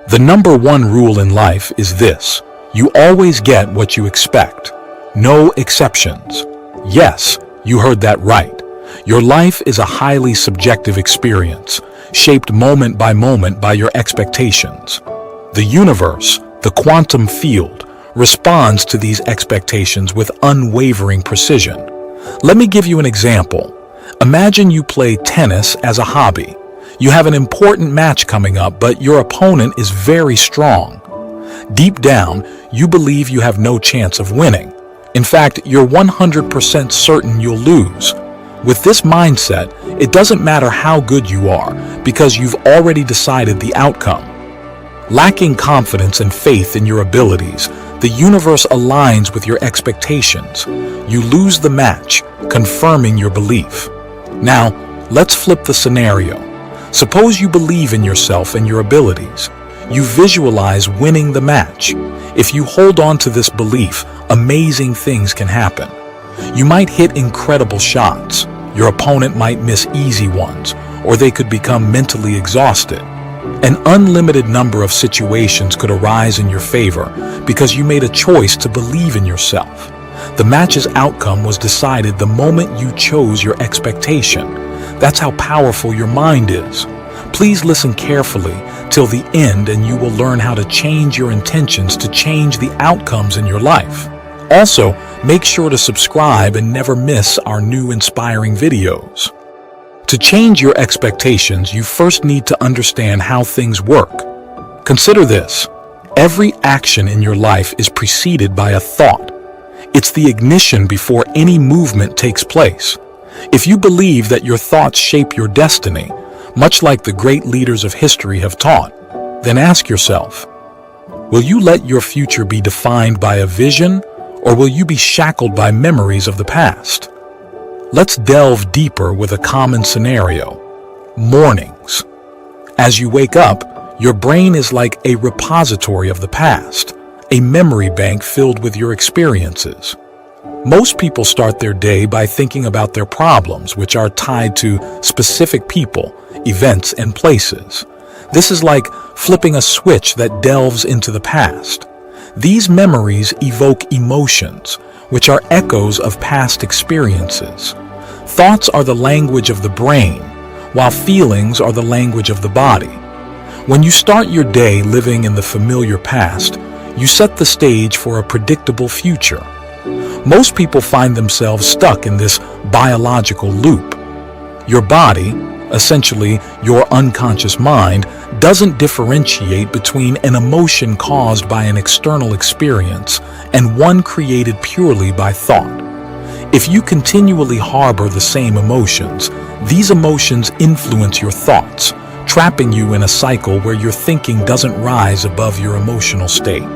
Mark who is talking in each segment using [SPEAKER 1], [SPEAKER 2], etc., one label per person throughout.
[SPEAKER 1] The number one rule in life is this: you always get what you expect. No exceptions. Yes, you heard that right. Your life is a highly subjective experience, shaped moment by your expectations. The universe, the quantum field, responds to these expectations with unwavering precision. Let me give you an example. Imagine you play tennis as a hobby. You have an important match coming up, but your opponent is very strong. Deep down, you believe you have no chance of winning. In fact, you're 100% certain you'll lose. With this mindset, it doesn't matter how good you are, because you've already decided the outcome. Lacking confidence and faith in your abilities, the universe aligns with your expectations. You lose the match, confirming your belief. Now, let's flip the scenario. Suppose you believe in yourself and your abilities. You visualize winning the match. If you hold on to this belief, amazing things can happen. You might hit incredible shots. Your opponent might miss easy ones, or they could become mentally exhausted. An unlimited number of situations could arise in your favor because you made a choice to believe in yourself. The match's outcome was decided the moment you chose your expectation. That's how powerful your mind is. Please listen carefully till the end, and you will learn how to change your intentions to change the outcomes in your life. Also, make sure to subscribe and never miss our new inspiring videos. To change your expectations, you first need to understand how things work. Consider this: every action in your life is preceded by a thought. It's the ignition before any movement takes place. If you believe that your thoughts shape your destiny, much like the great leaders of history have taught, then ask yourself, will you let your future be defined by a vision, or will you be shackled by memories of the past? Let's delve deeper with a common scenario: mornings. As you wake up, your brain is like a repository of the past, a memory bank filled with your experiences. Most people start their day by thinking about their problems, which are tied to specific people, events, and places. This is like flipping a switch that delves into the past. These memories evoke emotions, which are echoes of past experiences. Thoughts are the language of the brain, while feelings are the language of the body. When you start your day living in the familiar past, you set the stage for a predictable future. Most people find themselves stuck in this biological loop. Your body, essentially your unconscious mind, doesn't differentiate between an emotion caused by an external experience and one created purely by thought. If you continually harbor the same emotions, these emotions influence your thoughts, trapping you in a cycle where your thinking doesn't rise above your emotional state.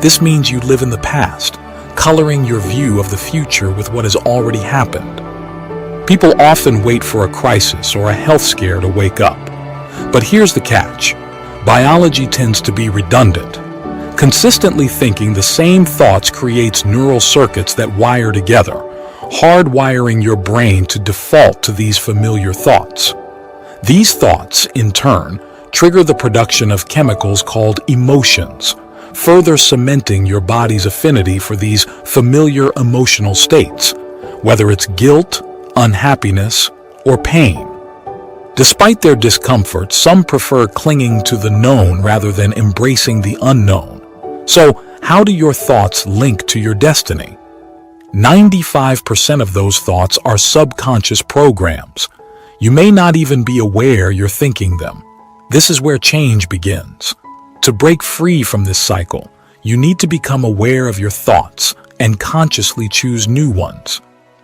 [SPEAKER 1] This means you live in the past, coloring your view of the future with what has already happened. People often wait for a crisis or a health scare to wake up. But here's the catch: biology tends to be redundant. Consistently thinking the same thoughts creates neural circuits that wire together, hardwiring your brain to default to these familiar thoughts. These thoughts, in turn, trigger the production of chemicals called emotions, further cementing your body's affinity for these familiar emotional states, whether it's guilt, unhappiness, or pain. Despite their discomfort, some prefer clinging to the known rather than embracing the unknown. So, how do your thoughts link to your destiny? 95% of those thoughts are subconscious programs. You may not even be aware you're thinking them. This is where change begins. To break free from this cycle, you need to become aware of your thoughts and consciously choose new ones.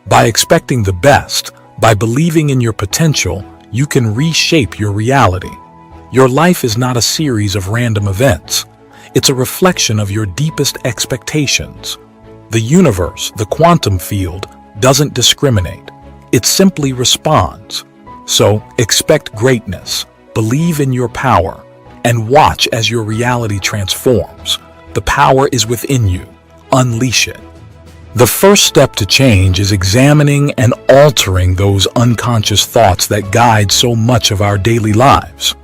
[SPEAKER 1] By expecting the best, by believing in your potential, you can reshape your reality. Your life is not a series of random events. It's a reflection of your deepest expectations. The universe, the quantum field, doesn't discriminate. It simply responds. So, expect greatness, believe in your power, and watch as your reality transforms. The power is within you. Unleash it. The first step to change is examining and altering those unconscious thoughts that guide so much of our daily lives.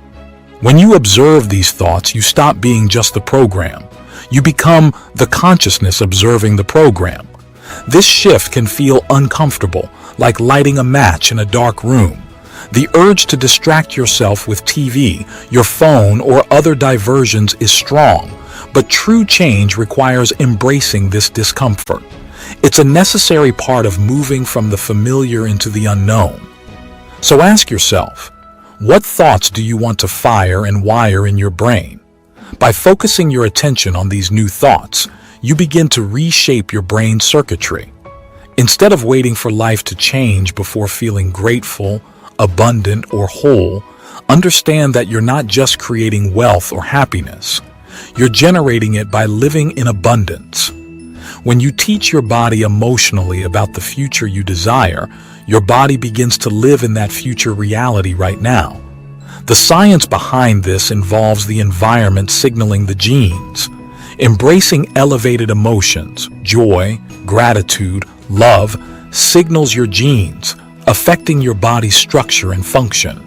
[SPEAKER 1] When you observe these thoughts, you stop being just the program. You become the consciousness observing the program. This shift can feel uncomfortable, like lighting a match in a dark room. The urge to distract yourself with TV, your phone, or other diversions is strong, but true change requires embracing this discomfort. It's a necessary part of moving from the familiar into the unknown. So ask yourself, what thoughts do you want to fire and wire in your brain? By focusing your attention on these new thoughts, you begin to reshape your brain circuitry. Instead of waiting for life to change before feeling grateful, abundant, or whole, understand that you're not just creating wealth or happiness. You're generating it by living in abundance. When you teach your body emotionally about the future you desire, your body begins to live in that future reality right now. The science behind this involves the environment signaling the genes. Embracing elevated emotions, joy, gratitude, love, signals your genes, affecting your body's structure and function.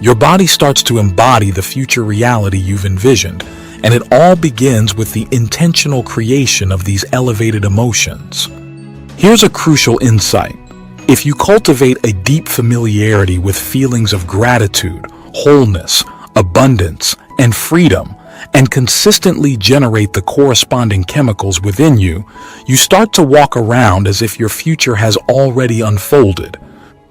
[SPEAKER 1] Your body starts to embody the future reality you've envisioned, and it all begins with the intentional creation of these elevated emotions. Here's a crucial insight. If you cultivate a deep familiarity with feelings of gratitude, wholeness, abundance, and freedom, and consistently generate the corresponding chemicals within you, you start to walk around as if your future has already unfolded.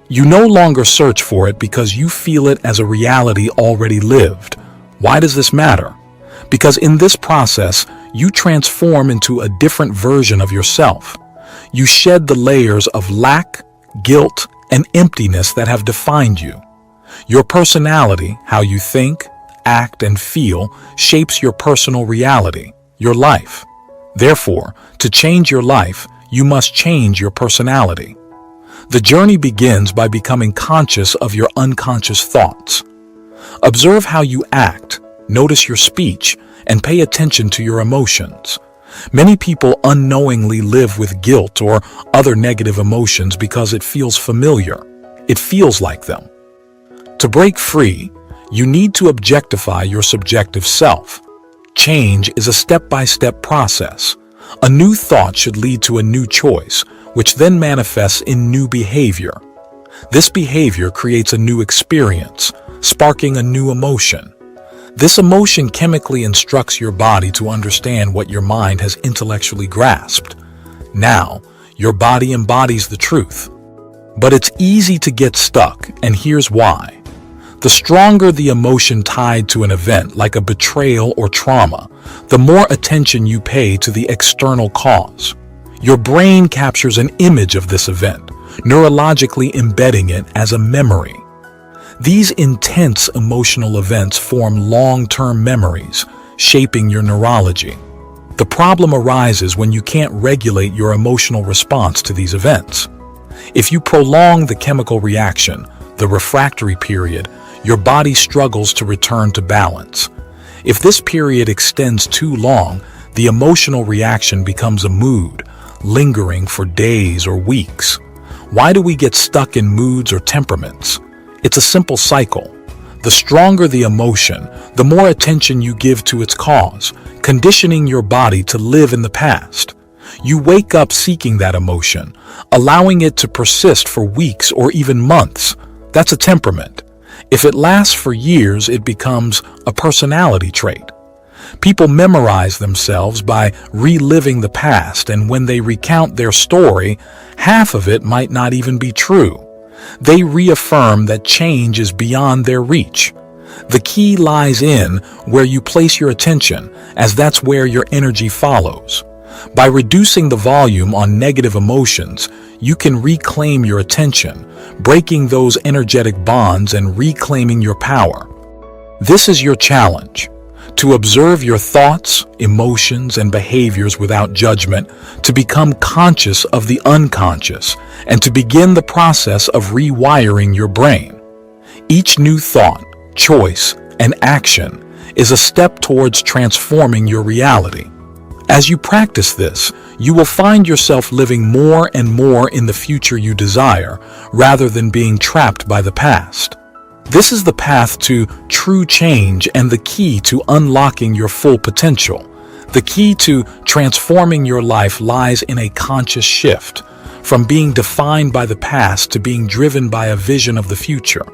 [SPEAKER 1] You no longer search for it because you feel it as a reality already lived. Why does this matter? Because in this process, you transform into a different version of yourself. You shed the layers of lack, guilt, and emptiness that have defined you. Your personality, how you think, act, and feel, shapes your personal reality, your life. Therefore, to change your life, you must change your personality. The journey begins by becoming conscious of your unconscious thoughts. Observe how you act, notice your speech, and pay attention to your emotions. Many people unknowingly live with guilt or other negative emotions because it feels familiar. It feels like them. To break free, you need to objectify your subjective self. Change is a step-by-step process. A new thought should lead to a new choice, which then manifests in new behavior. This behavior creates a new experience, sparking a new emotion. This emotion chemically instructs your body to understand what your mind has intellectually grasped. Now, your body embodies the truth. But it's easy to get stuck, and here's why. The stronger the emotion tied to an event like a betrayal or trauma, the more attention you pay to the external cause. Your brain captures an image of this event, neurologically embedding it as a memory. These intense emotional events form long-term memories, shaping your neurology. The problem arises when you can't regulate your emotional response to these events. If you prolong the chemical reaction, the refractory period, your body struggles to return to balance. If this period extends too long, the emotional reaction becomes a mood, lingering for days or weeks. Why do we get stuck in moods or temperaments? It's a simple cycle. The stronger the emotion, the more attention you give to its cause, conditioning your body to live in the past. You wake up seeking that emotion, allowing it to persist for weeks or even months. That's a temperament. If it lasts for years, it becomes a personality trait. People memorize themselves by reliving the past, and when they recount their story, half of it might not even be true. They reaffirm that change is beyond their reach. The key lies in where you place your attention, as that's where your energy follows. By reducing the volume on negative emotions, you can reclaim your attention, breaking those energetic bonds and reclaiming your power. This is your challenge: to observe your thoughts, emotions, and behaviors without judgment, to become conscious of the unconscious, and to begin the process of rewiring your brain. Each new thought, choice, and action is a step towards transforming your reality. As you practice this, you will find yourself living more and more in the future you desire, rather than being trapped by the past. This is the path to true change and the key to unlocking your full potential. The key to transforming your life lies in a conscious shift, from being defined by the past to being driven by a vision of the future.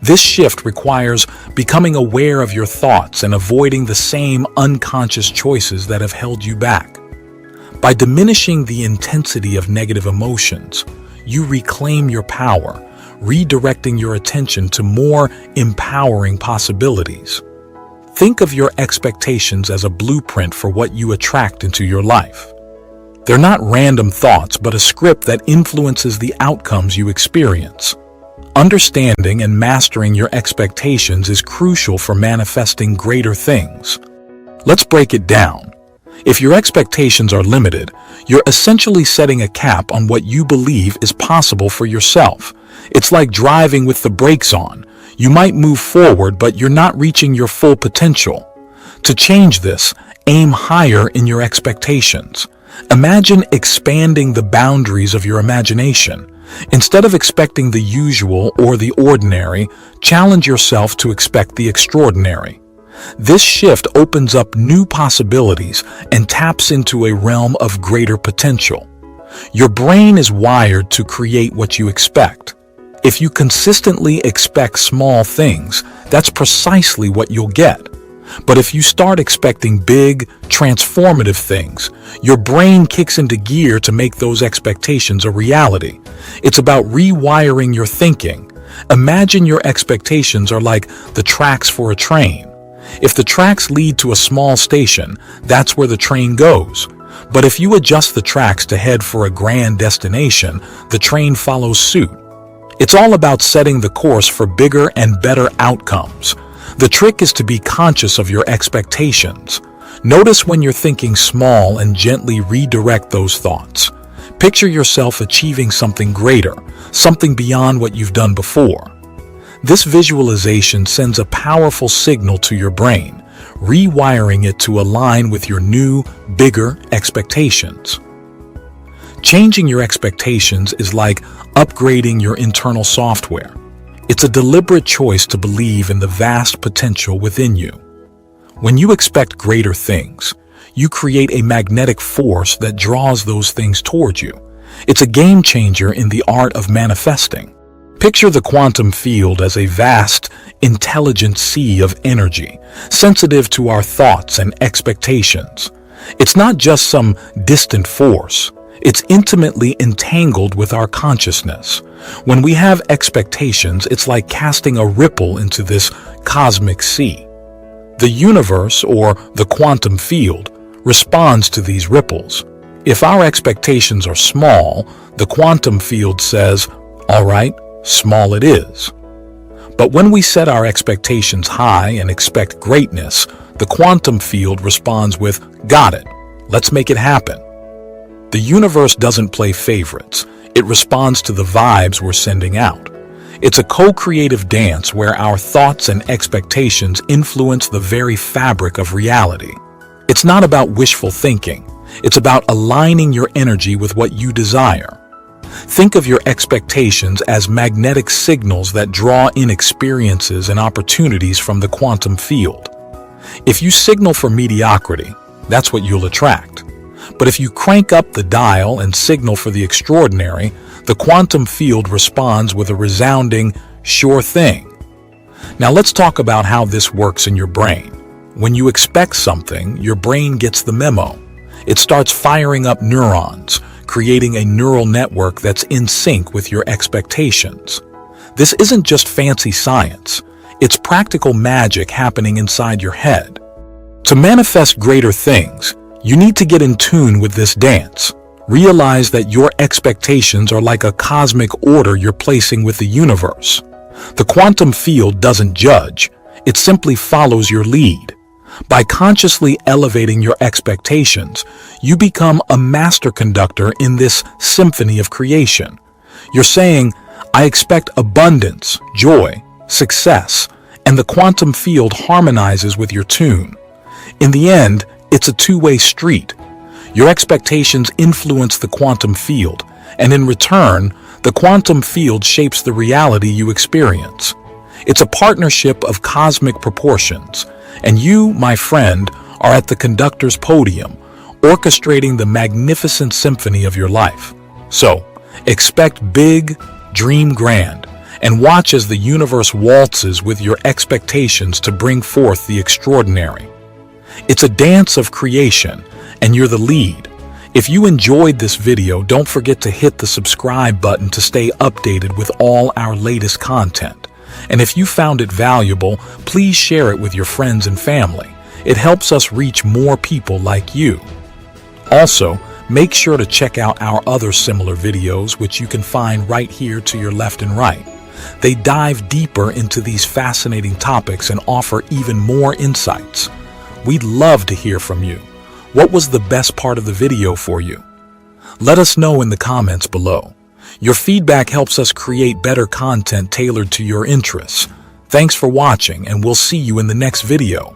[SPEAKER 1] This shift requires becoming aware of your thoughts and avoiding the same unconscious choices that have held you back. By diminishing the intensity of negative emotions, you reclaim your power, redirecting your attention to more empowering possibilities. Think of your expectations as a blueprint for what you attract into your life. They're not random thoughts, but a script that influences the outcomes you experience. Understanding and mastering your expectations is crucial for manifesting greater things. Let's break it down. If your expectations are limited, you're essentially setting a cap on what you believe is possible for yourself. It's like driving with the brakes on. You might move forward, but you're not reaching your full potential. To change this, aim higher in your expectations. Imagine expanding the boundaries of your imagination. Instead of expecting the usual or the ordinary, challenge yourself to expect the extraordinary. This shift opens up new possibilities and taps into a realm of greater potential. Your brain is wired to create what you expect. If you consistently expect small things, that's precisely what you'll get. But if you start expecting big, transformative things, your brain kicks into gear to make those expectations a reality. It's about rewiring your thinking. Imagine your expectations are like the tracks for a train. If the tracks lead to a small station, that's where the train goes. But if you adjust the tracks to head for a grand destination, the train follows suit. It's all about setting the course for bigger and better outcomes. The trick is to be conscious of your expectations. Notice when you're thinking small and gently redirect those thoughts. Picture yourself achieving something greater, something beyond what you've done before. This visualization sends a powerful signal to your brain, rewiring it to align with your new, bigger expectations. Changing your expectations is like upgrading your internal software. It's a deliberate choice to believe in the vast potential within you. When you expect greater things, you create a magnetic force that draws those things towards you. It's a game changer in the art of manifesting. Picture the quantum field as a vast, intelligent sea of energy, sensitive to our thoughts and expectations. It's not just some distant force. It's intimately entangled with our consciousness. When we have expectations, it's like casting a ripple into this cosmic sea. The universe, or the quantum field, responds to these ripples. If our expectations are small, the quantum field says, "All right, small it is." But when we set our expectations high and expect greatness, the quantum field responds with, "Got it. Let's make it happen." The universe doesn't play favorites. It responds to the vibes we're sending out. It's a co-creative dance where our thoughts and expectations influence the very fabric of reality. It's not about wishful thinking. It's about aligning your energy with what you desire. Think of your expectations as magnetic signals that draw in experiences and opportunities from the quantum field. If you signal for mediocrity, that's what you'll attract. But if you crank up the dial and signal for the extraordinary, the quantum field responds with a resounding, "Sure thing." Now let's talk about how this works in your brain. When you expect something, your brain gets the memo. It starts firing up neurons, creating a neural network that's in sync with your expectations. This isn't just fancy science. It's practical magic happening inside your head. To manifest greater things, you need to get in tune with this dance. Realize that your expectations are like a cosmic order you're placing with the universe. The quantum field doesn't judge. It simply follows your lead. By consciously elevating your expectations, you become a master conductor in this symphony of creation. You're saying, "I expect abundance, joy, success," and the quantum field harmonizes with your tune. In the end, it's a two-way street. Your expectations influence the quantum field, and in return, the quantum field shapes the reality you experience. It's a partnership of cosmic proportions, and you, my friend, are at the conductor's podium, orchestrating the magnificent symphony of your life. So, expect big, dream grand, and watch as the universe waltzes with your expectations to bring forth the extraordinary. It's a dance of creation, and you're the lead. If you enjoyed this video, don't forget to hit the subscribe button to stay updated with all our latest content. And if you found it valuable, please share it with your friends and family. It helps us reach more people like you. Also, make sure to check out our other similar videos, which you can find right here to your left and right. They dive deeper into these fascinating topics and offer even more insights. We'd love to hear from you. What was the best part of the video for you? Let us know in the comments below. Your feedback helps us create better content tailored to your interests. Thanks for watching, and we'll see you in the next video.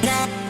[SPEAKER 2] Nah.